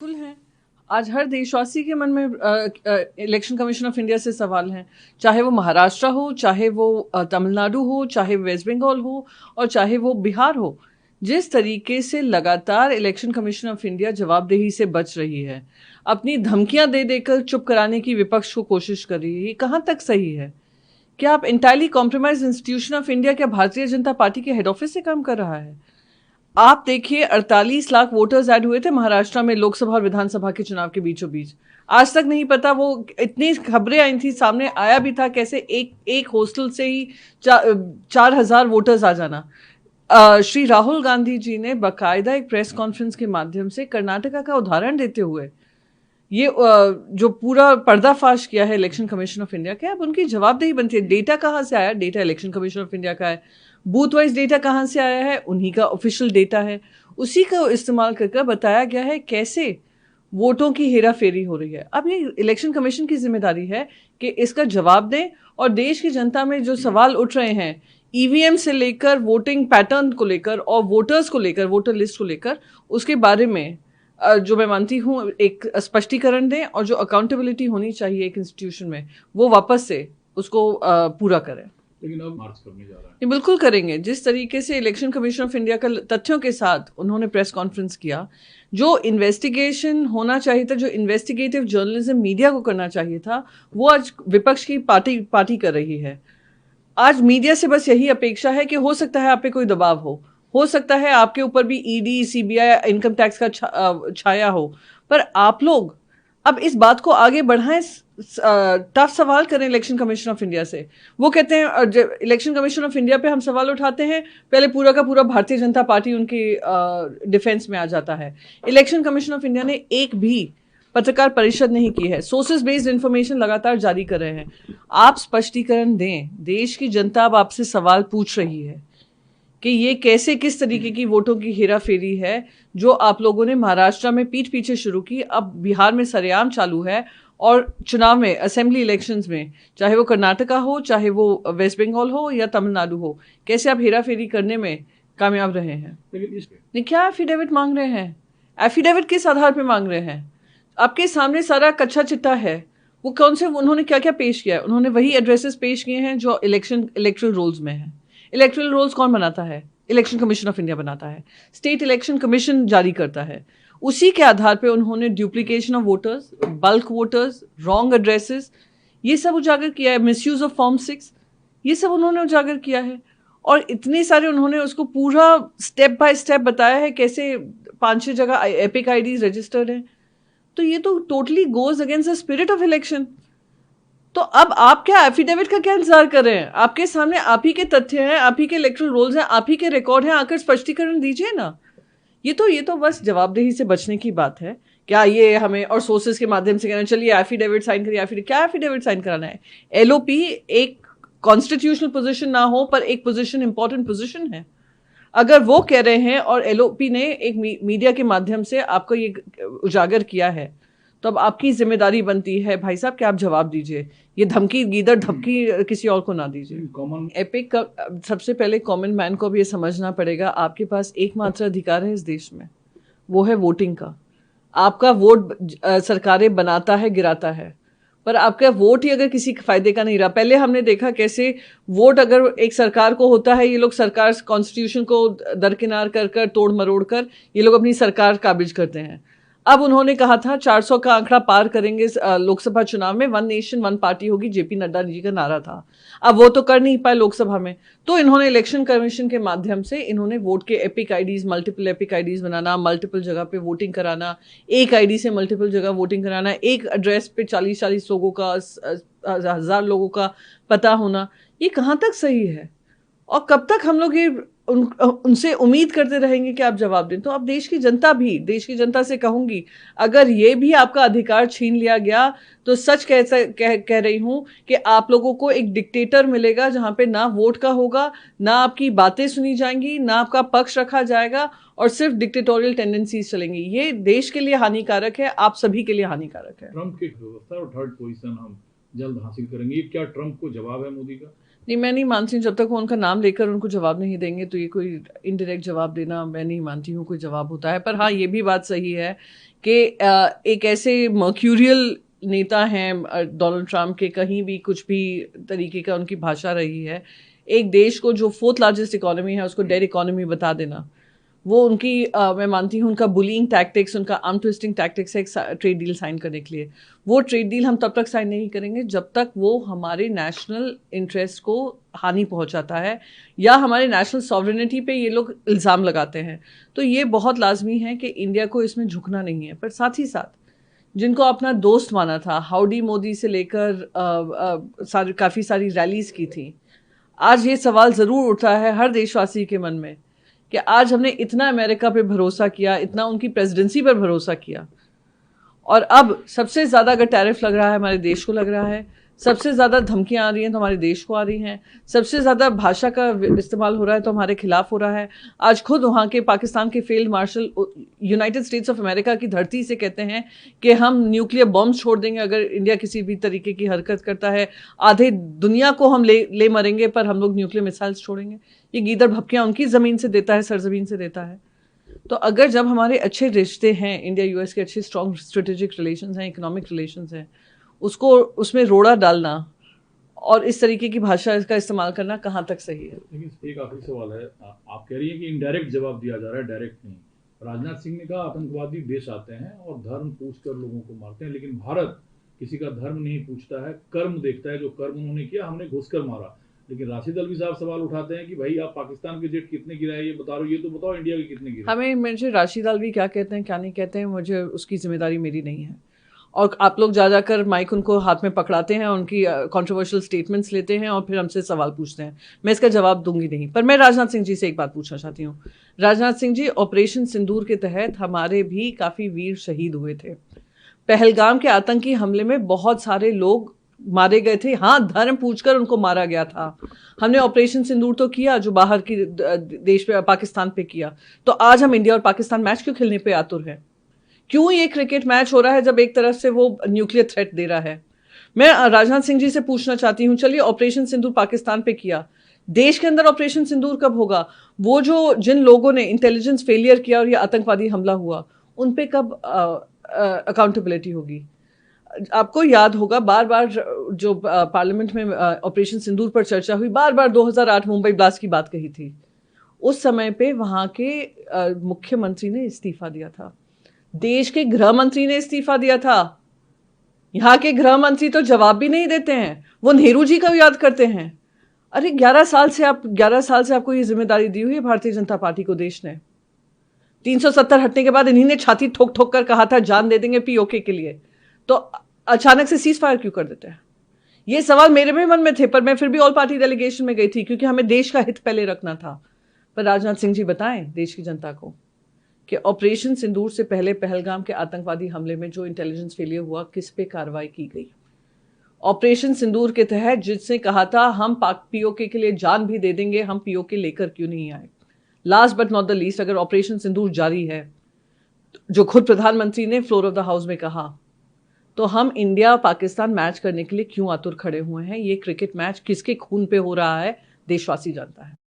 बिल्कुल हैं। आज हर देशवासी के मन में इलेक्शन कमीशन ऑफ इंडिया से सवाल हैं, चाहे वो महाराष्ट्र हो, चाहे वो तमिलनाडु हो, चाहे वेस्ट बंगाल हो और चाहे वो बिहार हो। जिस तरीके से लगातार इलेक्शन कमीशन ऑफ इंडिया जवाबदेही से बच रही है, अपनी धमकियां दे देकर चुप कराने की विपक्ष को कोशिश कर रही है, ये कहाँ तक सही है? क्या आप entirely compromise institution of India क्या भारतीय जनता पार्टी के हेड ऑफिस से काम कर रहा है? आप देखिए 48 लाख वोटर्स ऐड हुए थे महाराष्ट्र में लोकसभा और विधानसभा के चुनाव के बीचों बीच। आज तक नहीं पता, वो इतनी खबरें आई थी, सामने आया भी था कैसे एक एक हॉस्टल से ही 4,000 वोटर्स आ जाना। श्री राहुल गांधी जी ने बाकायदा एक प्रेस कॉन्फ्रेंस के माध्यम से कर्नाटका का उदाहरण देते हुए ये जो पूरा पर्दाफाश किया है इलेक्शन कमीशन ऑफ इंडिया का, अब उनकी जवाबदेही बनती है। डेटा कहाँ से आया? Data election commission of India का है। बूथ वाइज डेटा कहाँ से आया है? उन्हीं का ऑफिशियल डेटा है। उसी का इस्तेमाल करके बताया गया है कैसे वोटों की हेरा फेरी हो रही है। अब ये इलेक्शन कमीशन की जिम्मेदारी है कि इसका जवाब दें, और देश की जनता में जो सवाल उठ रहे हैं ईवीएम से लेकर वोटिंग पैटर्न को लेकर और वोटर्स को लेकर, वोटर लिस्ट को लेकर, उसके बारे में जो मैं मानती हूँ एक स्पष्टीकरण दें, और जो अकाउंटेबिलिटी होनी चाहिए एक इंस्टीट्यूशन में वो वापस से उसको पूरा करें। लेकिन अब मार्च करने जा रहा है। ये बिल्कुल करेंगे। जिस तरीके से इलेक्शन कमीशन ऑफ इंडिया का तथ्यों के साथ उन्होंने प्रेस कॉन्फ्रेंस किया, जो इन्वेस्टिगेशन होना चाहिए था, जो इन्वेस्टिगेटिव जर्नलिज्म मीडिया को करना चाहिए था, वो आज विपक्ष की पार्टी कर रही है। आज मीडिया से बस यही अपेक्षा है कि हो सकता है आप पे कोई दबाव हो सकता है आपके ऊपर भी ईडी, सीबीआई, इनकम टैक्स का छाया हो, पर आप लोग अब इस बात को आगे बढ़ाएं। टफ सवाल करें इलेक्शन कमीशन ऑफ इंडिया से। वो कहते हैं इलेक्शन कमीशन ऑफ इंडिया पे हम सवाल उठाते हैं, पहले पूरा का पूरा भारतीय जनता पार्टी उनकी डिफेंस में आ जाता है। इलेक्शन कमीशन ऑफ इंडिया ने एक भी पत्रकार परिषद नहीं की है, सोर्सेज बेस्ड इंफॉर्मेशन लगातार जारी कर रहे हैं। आप स्पष्टीकरण दें, देश की जनता अब आपसे सवाल पूछ रही है कि ये कैसे, किस तरीके की वोटों की हेरा फेरी है जो आप लोगों ने महाराष्ट्र में पीठ पीछे शुरू की, अब बिहार में सरेआम चालू है, और चुनाव में, असेंबली इलेक्शंस में, चाहे वो कर्नाटका हो, चाहे वो वेस्ट बंगाल हो या तमिलनाडु हो, कैसे आप हेरा फेरी करने में कामयाब रहे हैं। नहीं, क्या एफिडेविट मांग रहे हैं? एफिडेविट किस आधार पर मांग रहे हैं? आपके सामने सारा कच्चा चिट्ठा है। वो कौन से, उन्होंने क्या क्या पेश किया है? उन्होंने वही एड्रेसेस पेश किए हैं जो इलेक्ट्रल रोल्स में है। इलेक्ट्रल रोल्स कौन बनाता है? इलेक्शन कमीशन ऑफ इंडिया बनाता है, स्टेट इलेक्शन कमीशन जारी करता है। उसी के आधार पे उन्होंने duplication of voters, bulk voters, wrong addresses, ये सब उजागर किया है। मिसयूज ऑफ फॉर्म 6, ये सब उन्होंने उजागर किया है। और इतने सारे उन्होंने उसको पूरा स्टेप बाय स्टेप बताया है कैसे 5-6 जगह एपिक आईडीज रजिस्टर्ड हैं। तो ये तो totally goes against the spirit of election. तो अब आप क्या एफिडेविट का क्या इंतजार कर रहे हैं? आपके सामने आप ही के तथ्य हैं, आप ही के इलेक्ट्रल रोल्स हैं, आप ही के रिकॉर्ड हैं, आकर स्पष्टीकरण दीजिए ना। ये तो बस जवाबदेही से बचने की बात है। क्या ये हमें और सोर्सेज के माध्यम से कहना चलिए एफिडेविट साइन करिए? क्या एफिडेविट साइन कराना है? एलओपी एक कॉन्स्टिट्यूशनल पोजीशन ना हो, पर एक पोजीशन, इंपॉर्टेंट पोजीशन है। अगर वो कह रहे हैं और एलओपी ने एक मीडिया के माध्यम से आपको ये उजागर किया है, तो अब आपकी जिम्मेदारी बनती है भाई साहब कि आप जवाब दीजिए। ये धमकी, गीदड़ धमकी किसी और को ना दीजिए। कॉमन एपिक का सबसे पहले कॉमन मैन को भी ये समझना पड़ेगा, आपके पास एकमात्र अधिकार है इस देश में, वो है वोटिंग का। आपका वोट सरकारें बनाता है, गिराता है, पर आपका वोट ही अगर किसी फायदे का नहीं रहा। पहले हमने देखा कैसे वोट अगर एक सरकार को होता है, ये लोग सरकार कॉन्स्टिट्यूशन को दरकिनार कर कर, तोड़ मरोड़ कर, ये लोग अपनी सरकार काबिज करते हैं। अब उन्होंने कहा था 400 का आंकड़ा पार करेंगे लोकसभा चुनाव में, 1 नेशन 1 पार्टी होगी, जेपी नड्डा जी का नारा था। अब वो तो कर नहीं पाए लोकसभा में, तो इन्होंने इलेक्शन कमीशन के माध्यम से इन्होंने वोट के EPIC IDs, multiple EPIC IDs बनाना, मल्टीपल जगह पे वोटिंग कराना, एक आईडी से मल्टीपल जगह वोटिंग कराना, एक एड्रेस पे 40-40 लोगों का, 1000 लोगों का पता होना, ये कहाँ तक सही है? और कब तक हम लोग ये उनसे उम्मीद करते रहेंगे कि आप जवाब दें? तो अब देश की जनता से कहूंगी, अगर ये भी आपका अधिकार छीन लिया गया, तो सच कह रही हूं कि आप लोगों को एक डिक्टेटर मिलेगा जहां पे ना वोट का होगा, ना आपकी बातें सुनी जाएंगी, ना आपका पक्ष रखा जाएगा, और सिर्फ डिक्टेटोरियल टेंडेंसीज चलेंगी। ये देश के लिए हानिकारक है, आप सभी के लिए हानिकारक है। ट्रंप की व्यवस्था और 3rd पोजीशन हम जल्द हासिल करेंगे, ये क्या ट्रंप को जवाब है मोदी का? नहीं, मैं नहीं मानती हूँ, जब तक वो उनका नाम लेकर उनको जवाब नहीं देंगे तो ये कोई इनडायरेक्ट जवाब देना मैं नहीं मानती हूँ कोई जवाब होता है। पर हाँ, ये भी बात सही है कि एक ऐसे मर्क्यूरियल नेता हैं डोनाल्ड ट्रम्प के, कहीं भी कुछ भी तरीके का उनकी भाषा रही है, एक देश को जो फोर्थ लार्जेस्ट इकोनॉमी है उसको डेड इकोनॉमी बता देना, वो उनकी मैं मानती हूँ उनका बुलिंग टैक्टिक्स, उनका आर्म ट्विस्टिंग टैक्टिक्स है एक ट्रेड डील साइन करने के लिए। वो ट्रेड डील हम तब तक साइन नहीं करेंगे जब तक वो हमारे नेशनल इंटरेस्ट को हानि पहुंचाता है या हमारे नेशनल सॉवरेनिटी पे ये लोग इल्ज़ाम लगाते हैं। तो ये बहुत लाजमी है कि इंडिया को इसमें झुकना नहीं है। पर साथ ही साथ जिनको अपना दोस्त माना था, हाउडी मोदी से लेकर काफ़ी सारी रैलीज की थी, आज ये सवाल ज़रूर उठता है हर देशवासी के मन में कि आज हमने इतना अमेरिका पे भरोसा किया, इतना उनकी प्रेसिडेंसी पर भरोसा किया, और अब सबसे ज़्यादा अगर टैरिफ लग रहा है हमारे देश को लग रहा है, सबसे ज़्यादा धमकियां आ रही हैं तो हमारे देश को आ रही हैं, सबसे ज़्यादा भाषा का इस्तेमाल हो रहा है तो हमारे खिलाफ हो रहा है। आज खुद वहाँ के पाकिस्तान के field marshal United states of America की धरती से कहते हैं कि हम न्यूक्लियर बॉम्ब छोड़ देंगे अगर इंडिया किसी भी तरीके की हरकत करता है, आधे दुनिया को हम ले मरेंगे पर हम लोग न्यूक्लियर मिसाइल्स छोड़ेंगे। ये गीदड़ भपकियाँ उनकी ज़मीन से देता है, सरजमीन से देता है। तो अगर जब हमारे अच्छे रिश्ते हैं, इंडिया यूएस के अच्छे स्ट्रॉन्ग स्ट्रेटेजिक रिलेशंस हैं, इकोनॉमिक रिलेशंस हैं, उसको उसमें रोड़ा डालना और इस तरीके की भाषा का इस्तेमाल करना कहाँ तक सही है? लेकिन एक आखिरी सवाल है, आप कह रही हैं कि इनडायरेक्ट जवाब दिया जा रहा है, डायरेक्ट नहीं। राजनाथ सिंह ने कहा आतंकवादी देश आते हैं और धर्म पूछकर लोगों को मारते हैं, लेकिन भारत किसी का धर्म नहीं पूछता है, कर्म देखता है। जो कर्म उन्होंने किया, हमने घुसकर मारा। लेकिन राशिद अल्वी साहब सवाल उठाते हैं कि भाई आप पाकिस्तान के जेट कितने गिराए ये बता रहे हो, ये तो बताओ इंडिया के कितने गिराए। मुझे राशिद अल्वी क्या कहते हैं क्या नहीं कहते हैं, मुझे उसकी जिम्मेदारी मेरी नहीं है। और आप लोग जाकर माइक उनको हाथ में पकड़ाते हैं, उनकी कंट्रोवर्शियल स्टेटमेंट्स लेते हैं और फिर हमसे सवाल पूछते हैं, मैं इसका जवाब दूंगी नहीं। पर मैं राजनाथ सिंह जी से एक बात पूछना चाहती हूँ। राजनाथ सिंह जी, ऑपरेशन सिंदूर के तहत हमारे भी काफ़ी वीर शहीद हुए थे। पहलगाम के आतंकी हमले में बहुत सारे लोग मारे गए थे, हाँ, धर्म पूछकर उनको मारा गया था। हमने ऑपरेशन सिंदूर तो किया जो बाहर की देश पे पाकिस्तान पे किया, तो आज हम इंडिया और पाकिस्तान मैच क्यों खेलने पे आतुर हैं? क्यों ये क्रिकेट मैच हो रहा है जब एक तरफ से वो न्यूक्लियर थ्रेट दे रहा है? मैं राजनाथ सिंह जी से पूछना चाहती हूँ, चलिए ऑपरेशन सिंदूर पाकिस्तान पे किया, देश के अंदर ऑपरेशन सिंदूर कब होगा? वो जो जिन लोगों ने इंटेलिजेंस फेलियर किया और ये आतंकवादी हमला हुआ, उन पे कब अकाउंटेबिलिटी होगी? आपको याद होगा बार बार जो पार्लियामेंट में ऑपरेशन सिंदूर पर चर्चा हुई, बार बार 2008 मुंबई ब्लास्ट की बात कही थी। उस समय पे वहाँ के मुख्यमंत्री ने इस्तीफा दिया था, देश के गृह मंत्री ने इस्तीफा दिया था। यहाँ के गृह मंत्री तो जवाब भी नहीं देते हैं, वो नेहरू जी का याद करते हैं। अरे 11 साल से आपको ये जिम्मेदारी दी हुई है भारतीय जनता पार्टी को देश ने। 370 हटने के बाद इन्हीं ने छाती ठोक ठोक कर कहा था जान दे देंगे पीओके के लिए, तो अचानक से सीज फायर क्यों कर देते हैं? ये सवाल मेरे भी मन में थे, पर मैं फिर भी ऑल पार्टी डेलीगेशन में गई थी क्योंकि हमें देश का हित पहले रखना था। पर राजनाथ सिंह जी बताएं देश की जनता को कि ऑपरेशन सिंदूर से पहले पहलगाम के आतंकवादी हमले में जो इंटेलिजेंस फेलियर हुआ, किस पे कार्रवाई की गई? ऑपरेशन सिंदूर के तहत जिसने कहा था हम पाक पीओके के लिए जान भी दे देंगे, हम पीओके लेकर क्यों नहीं आए? Last but not the least, अगर ऑपरेशन सिंदूर जारी है, जो खुद प्रधानमंत्री ने फ्लोर ऑफ द हाउस में कहा, तो हम इंडिया पाकिस्तान मैच करने के लिए क्यों आतुर खड़े हुए हैं? ये क्रिकेट मैच किसके खून पे हो रहा है, देशवासी जानता है।